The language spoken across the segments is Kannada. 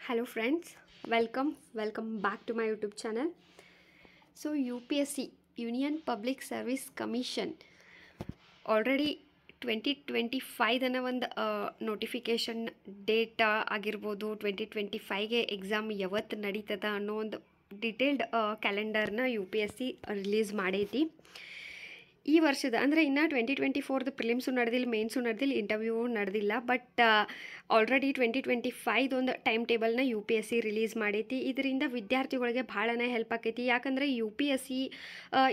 Hello friends, welcome back to my YouTube channel. So UPSC Union Public Service Commission already 2025 ಅನ್ನೋ ಒಂದು ನೋಟಿಫಿಕೇಷನ್ ಡೇಟ್ ಆಗಿರ್ಬೋದು 2025ಗೆ ಎಕ್ಸಾಮ್ ಯಾವತ್ತು ನಡೀತದ ಅನ್ನೋ ಒಂದು ಡಿಟೇಲ್ಡ್ ಕ್ಯಾಲೆಂಡರ್ನ UPSC ರಿಲೀಸ್ ಮಾಡೈತಿ. ಈ ವರ್ಷದ ಅಂದರೆ ಇನ್ನು 2024 ಪ್ರಿಲಿಮ್ಸು ನಡೆದಿಲ್ಲ, ಮೇನ್ಸು ನಡೆದಿಲ್ಲ, ಇಂಟರ್ವ್ಯೂ ನಡೆದಿಲ್ಲ. ಬಟ್ ಆಲ್ರೆಡಿ 2025 ಒಂದು ಟೈಮ್ ಟೇಬಲ್ನ UPSC ರಿಲೀಸ್ ಮಾಡೈತಿ. ಇದರಿಂದ ವಿದ್ಯಾರ್ಥಿಗಳಿಗೆ ಭಾಳನೇ ಹೆಲ್ಪ್ ಆಕೈತಿ. ಯಾಕಂದರೆ UPSC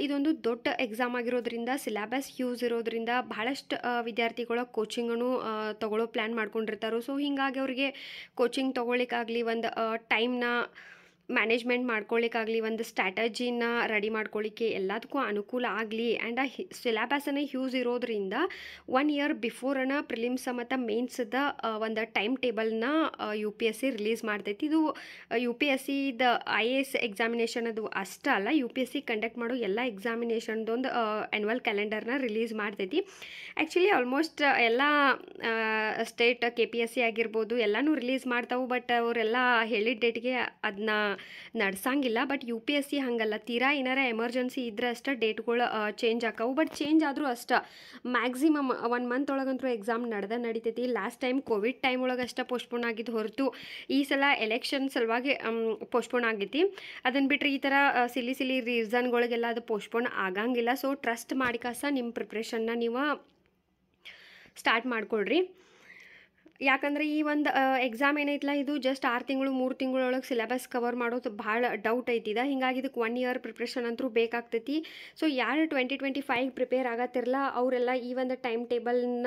ಇದೊಂದು ದೊಡ್ಡ ಎಕ್ಸಾಮ್ ಆಗಿರೋದ್ರಿಂದ, ಸಿಲೆಬಸ್ ಯೂಸ್ ಇರೋದ್ರಿಂದ ಭಾಳಷ್ಟು ವಿದ್ಯಾರ್ಥಿಗಳ ಕೋಚಿಂಗನ್ನು ತೊಗೊಳ್ಳೋ ಪ್ಲ್ಯಾನ್ ಮಾಡ್ಕೊಂಡಿರ್ತಾರೆ. ಸೊ ಹೀಗಾಗಿ ಅವ್ರಿಗೆ ಕೋಚಿಂಗ್ ತೊಗೊಳ್ಳಿಕ್ಕಾಗಲಿ, ಒಂದು ಟೈಮ್ನ ಮ್ಯಾನೇಜ್ಮೆಂಟ್ ಮಾಡ್ಕೊಳ್ಳಿಕ್ಕಾಗಲಿ, ಒಂದು ಸ್ಟ್ರಾಟಜಿನ ರೆಡಿ ಮಾಡ್ಕೊಳ್ಳಿಕ್ಕೆ ಎಲ್ಲದಕ್ಕೂ ಅನುಕೂಲ ಆಗಲಿ. ಆ್ಯಂಡ್ ಆ ಸಿಲೆಬಸನ್ನು ಹ್ಯೂಸ್ ಇರೋದ್ರಿಂದ 1 ಇಯರ್ ಬಿಫೋರನ ಪ್ರಿಲಿಮ್ಸ್ ಮತ್ತು ಮೇನ್ಸ್ದ ಒಂದು ಟೈಮ್ ಟೇಬಲ್ನ UPSC ರಿಲೀಸ್ ಮಾಡ್ತೈತಿ. ಇದು UPSCದ IAS ಎಕ್ಸಾಮಿನೇಷನ್ ಅದು ಅಷ್ಟೇ ಅಲ್ಲ, UPSC ಕಂಡಕ್ಟ್ ಮಾಡೋ ಎಲ್ಲ ಎಕ್ಸಾಮಿನೇಷನ್ದೊಂದು ಆ್ಯನ್ಯುವಲ್ ಕ್ಯಾಲೆಂಡರ್ನ ರಿಲೀಸ್ ಮಾಡ್ತೈತಿ. ಆ್ಯಕ್ಚುಲಿ ಆಲ್ಮೋಸ್ಟ್ ಎಲ್ಲ ಸ್ಟೇಟ್ KPSC ಆಗಿರ್ಬೋದು ಎಲ್ಲನೂ ರಿಲೀಸ್ ಮಾಡ್ತಾವೆ. ಬಟ್ ಅವರೆಲ್ಲ ಹೇಳಿದ ಡೇಟ್ಗೆ ಅದನ್ನ ನಡೆಸಂಗಿಲ್ಲ. ಬಟ್ UPSC ಹಂಗಲ್ಲ, ತೀರಾ ಏನಾರ ಎಮರ್ಜೆನ್ಸಿ ಇದ್ರೆ ಅಷ್ಟೇ ಡೇಟ್ಗಳು ಚೇಂಜ್ ಆಕಾವು. ಬಟ್ ಚೇಂಜ್ ಆದರೂ ಅಷ್ಟೇ ಮ್ಯಾಕ್ಸಿಮಮ್ 1 ಮಂತ್ ಒಳಗಂತೂ ಎಕ್ಸಾಮ್ ನಡೀತೈತಿ. ಲಾಸ್ಟ್ ಟೈಮ್ ಕೋವಿಡ್ ಟೈಮ್ ಒಳಗೆ ಅಷ್ಟೇ ಪೋಸ್ಟ್ಪೋನ್ ಆಗಿದ್ದು ಹೊರತು ಈ ಸಲ ಎಲೆಕ್ಷನ್ ಸಲುವಾಗಿ ಪೋಸ್ಟ್ಪೋನ್ ಆಗೈತಿ. ಅದನ್ನು ಬಿಟ್ಟರೆ ಈ ಥರ ಸಿಲಿ ರೀಸನ್ಗಳಿಗೆಲ್ಲ ಅದು ಪೋಸ್ಟ್ಪೋನ್ ಆಗಂಗಿಲ್ಲ. ಸೊ ಟ್ರಸ್ಟ್ ಮಾಡಿಕಾಸ ನಿಮ್ಮ ಪ್ರಿಪ್ರೇಷನ್ನ ನೀವು ಸ್ಟಾರ್ಟ್ ಮಾಡ್ಕೊಳ್ರಿ. ಯಾಕಂದರೆ ಈ ಒಂದು ಎಕ್ಸಾಮ್ ಏನೈತಲ್ಲ, ಇದು ಜಸ್ಟ್ 6 ತಿಂಗಳು 3 ತಿಂಗಳೊಳಗೆ ಸಿಲೆಬಸ್ ಕವರ್ ಮಾಡೋದು ಭಾಳ ಡೌಟ್ ಐತಿದ. ಹೀಗಾಗಿ ಇದಕ್ಕೆ 1 ಇಯರ್ ಪ್ರಿಪ್ರೇಷನ್ ಅಂತೂ ಬೇಕಾಗ್ತೈತಿ. ಸೊ ಯಾರು 2025 ಪ್ರಿಪೇರ್ ಆಗತ್ತಿರಲ್ಲ ಅವರೆಲ್ಲ ಈ ಒಂದು ಟೈಮ್ ಟೇಬಲ್ನ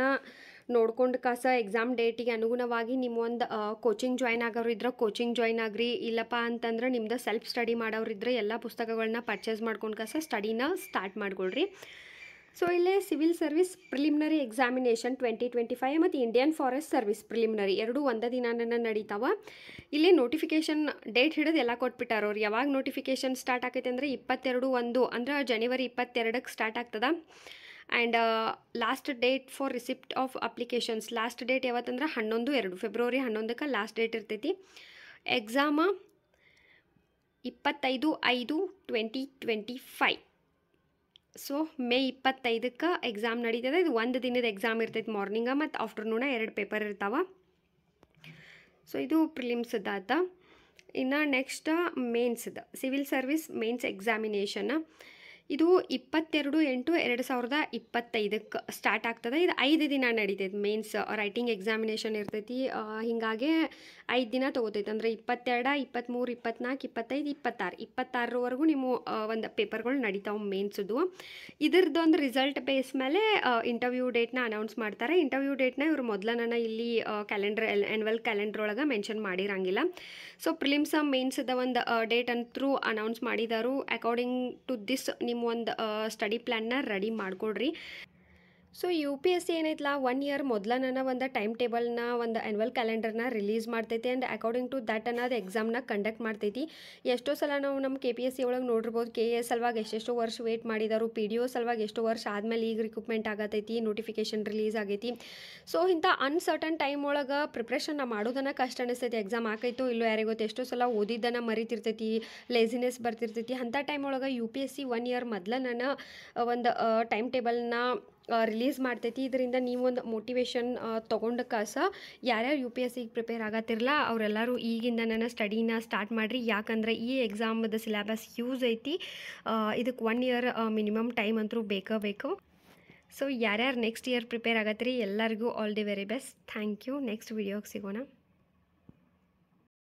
ನೋಡ್ಕೊಂಡು ಕಾಸ ಎಕ್ಸಾಮ್ ಡೇಟಿಗೆ ಅನುಗುಣವಾಗಿ ನಿಮ್ಮ ಒಂದು ಕೋಚಿಂಗ್ ಜಾಯ್ನ್ ಆಗೋರು ಇದ್ರೆ ಕೋಚಿಂಗ್ ಜಾಯ್ನ್ ಆಗ್ರಿ. ಇಲ್ಲಪ್ಪ ಅಂತಂದ್ರೆ ನಿಮ್ದು ಸೆಲ್ಫ್ ಸ್ಟಡಿ ಮಾಡೋರಿದ್ರೆ ಎಲ್ಲ ಪುಸ್ತಕಗಳನ್ನ ಪರ್ಚೇಸ್ ಮಾಡ್ಕೊಂಡು ಕಾಸ ಸ್ಟಡಿನ ಸ್ಟಾರ್ಟ್ ಮಾಡ್ಕೊಳ್ರಿ. ಸೊ ಇಲ್ಲೇ ಸಿವಿಲ್ ಸರ್ವಿಸ್ ಪ್ರಿಲಿಮಿನರಿ ಎಕ್ಸಾಮಿನೇಷನ್ 2025 ಮತ್ತು ಇಂಡಿಯನ್ ಫಾರೆಸ್ಟ್ ಸರ್ವಿಸ್ ಪ್ರಿಲಿಮಿನರಿ ಎರಡೂ ಒಂದೇ ದಿನಾನ ನಡೀತಾವ. ಇಲ್ಲಿ ನೋಟಿಫಿಕೇಷನ್ ಡೇಟ್ ಹಿಡಿದು ಎಲ್ಲ ಕೊಟ್ಬಿಟ್ಟಾರ ಅವ್ರು. ಯಾವಾಗ ನೋಟಿಫಿಕೇಷನ್ ಸ್ಟಾರ್ಟ್ ಆಕೈತೆ ಅಂದರೆ 22/1 ಅಂದ್ರೆ ಜನವರಿ 22ಕ್ಕೆ ಸ್ಟಾರ್ಟ್ ಆಗ್ತದೆ. And last date for receipt of applications last date ಯಾವತ್ತಂದ್ರೆ 11/2 ಫೆಬ್ರವರಿ 11ಕ್ಕೆ ಲಾಸ್ಟ್ ಡೇಟ್ ಇರ್ತೈತಿ. ಎಕ್ಸಾಮ 25/5/2025. ಸೊ ಮೇ 25ಕ್ಕೆ ಎಕ್ಸಾಮ್ ನಡೀತದೆ. ಇದು 1 ದಿನದ ಎಕ್ಸಾಮ್ ಇರ್ತೈತೆ, ಮಾರ್ನಿಂಗ ಮತ್ತು ಆಫ್ಟರ್ನೂನ 2 ಪೇಪರ್ ಇರ್ತಾವೆ. ಸೊ ಇದು ಪ್ರಿಲಿಮ್ಸ್ದಾತ. ಇನ್ನು ನೆಕ್ಸ್ಟ್ ಮೇನ್ಸ್ದು ಸಿವಿಲ್ ಸರ್ವಿಸ್ ಮೇನ್ಸ್ ಎಕ್ಸಾಮಿನೇಷನ್ ಇದು 22/8/2025ಕ್ಕೆ ಸ್ಟಾರ್ಟ್ ಆಗ್ತದೆ. ಇದು 5 ದಿನ ನಡೀತೈತೆ. ಮೇನ್ಸ್ ರೈಟಿಂಗ್ ಎಕ್ಸಾಮಿನೇಷನ್ ಇರ್ತೈತಿ. ಹೀಗಾಗಿ 5 ದಿನ ತೊಗೋತೈತೆ. ಅಂದರೆ 22, 23, 24, 25, 26ರವರೆಗೂ ನೀವು ಒಂದು ಪೇಪರ್ಗಳು ನಡೀತಾವೆ ಮೇನ್ಸದು. ಇದ್ರದ್ದೊಂದು ರಿಸಲ್ಟ್ ಬೇಸ್ ಮೇಲೆ ಇಂಟರ್ವ್ಯೂ ಡೇಟ್ನ ಅನೌನ್ಸ್ ಮಾಡ್ತಾರೆ. ಇಂಟರ್ವ್ಯೂ ಡೇಟ್ನ ಇವರು ಮೊದಲನ ಇಲ್ಲಿ ಕ್ಯಾಲೆಂಡರ್ ಆ್ಯನ್ಯುವಲ್ ಕ್ಯಾಲೆಂಡರ್ ಒಳಗೆ ಮೆನ್ಷನ್ ಮಾಡಿರಂಗಿಲ್ಲ. ಸೊ ಪ್ರಿಲಿಮ್ಸ್ ಮೇನ್ಸ್ದ ಒಂದು ಡೇಟ್ ಅಂತೂ ಅನೌನ್ಸ್ ಮಾಡಿದಾರು. ಅಕಾರ್ಡಿಂಗ್ ಟು ದಿಸ್ ನಿಮ್ಮ ಒಂದು ಸ್ಟಡಿ ಪ್ಲ್ಯಾನ್ನ ರೆಡಿ ಮಾಡ್ಕೊಡ್ರಿ. ಸೊ UPSC ಏನೈತಲ್ಲ 1 ಇಯರ್ ಮೊದಲನ ಒಂದು ಟೈಮ್ ಟೇಬಲ್ನ ಒಂದು ಆ್ಯನ್ಯುವಲ್ ಕ್ಯಾಲೆಂಡರ್ನ ರಿಲೀಸ್ ಮಾಡ್ತೈತಿ. ಆ್ಯಂಡ್ ಅಕಾರ್ಡಿಂಗ್ ಟು ದ್ಯಾಟ್ ಅನ್ನೋದು ಎಕ್ಸಾಮ್ನ ಕಂಡಕ್ಟ್ ಮಾಡ್ತೈತಿ. ಎಷ್ಟೋ ಸಲ ನಾವು ನಮ್ಮ KPSC ಒಳಗೆ ನೋಡಿರ್ಬೋದು, KA ಸಲುವಾಗಿ ಎಷ್ಟೆಷ್ಟೋ ವರ್ಷ ವೇಟ್ ಮಾಡಿದಾರು, PDO ಸಲುವಾಗಿ ಎಷ್ಟೋ ವರ್ಷ ಆದಮೇಲೆ ಈಗ ರಿಕ್ರೂಟ್ಮೆಂಟ್ ಆಗತೈತಿ, ನೋಟಿಫಿಕೇಷನ್ ರಿಲೀಸ್ ಆಗೈತಿ. ಸೊ ಇಂಥ ಅನ್ಸರ್ಟನ್ ಟೈಮ್ ಒಳಗೆ ಪ್ರಿಪ್ರೇಷನ್ನ ಮಾಡೋದನ್ನ ಕಷ್ಟ ಅನಿಸ್ತೈತಿ. ಎಕ್ಸಾಮ್ ಆಕೈತೋ ಇಲ್ಲೋ ಯಾರಿಗೆ ಗೊತ್ತು. ಎಷ್ಟೋ ಸಲ ಓದಿದ್ದನ್ನು ಮರಿತಿರ್ತೈತಿ, ಲೇಸಿನೆಸ್ ಬರ್ತಿರ್ತೈತಿ. ಅಂಥ ಟೈಮ್ ಒಳಗೆ UPSC 1 ಇಯರ್ ಮೊದಲನ ಒಂದು ಟೈಮ್ ಟೇಬಲ್ನ ರಿಲೀಸ್ ಮಾಡ್ತೈತಿ. ಇದರಿಂದ ನೀವೊಂದು ಮೋಟಿವೇಶನ್ ತೊಗೊಂಡು ಕಾಸ ಯಾರ್ಯಾರು UPSCಗೆ ಪ್ರಿಪೇರ್ ಆಗತ್ತಿರಲ್ಲ ಅವರೆಲ್ಲರೂ ಈಗಿಂದ ನನ್ನ ಸ್ಟಡಿನ ಸ್ಟಾರ್ಟ್ ಮಾಡಿರಿ. ಯಾಕಂದರೆ ಈ ಎಕ್ಸಾಮ್ದ ಸಿಲೆಬಸ್ ಯೂಸ್ ಐತಿ. ಇದಕ್ಕೆ 1 ಇಯರ್ ಮಿನಿಮಮ್ ಟೈಮ್ ಅಂತೂ ಬೇಕು. ಸೊ ಯಾರ್ಯಾರು ನೆಕ್ಸ್ಟ್ ಇಯರ್ ಪ್ರಿಪೇರ್ ಆಗತ್ತೀರಿ ಎಲ್ಲರಿಗೂ all the very best. Thank you. Next ವಿಡಿಯೋಗೆ ಸಿಗೋಣ.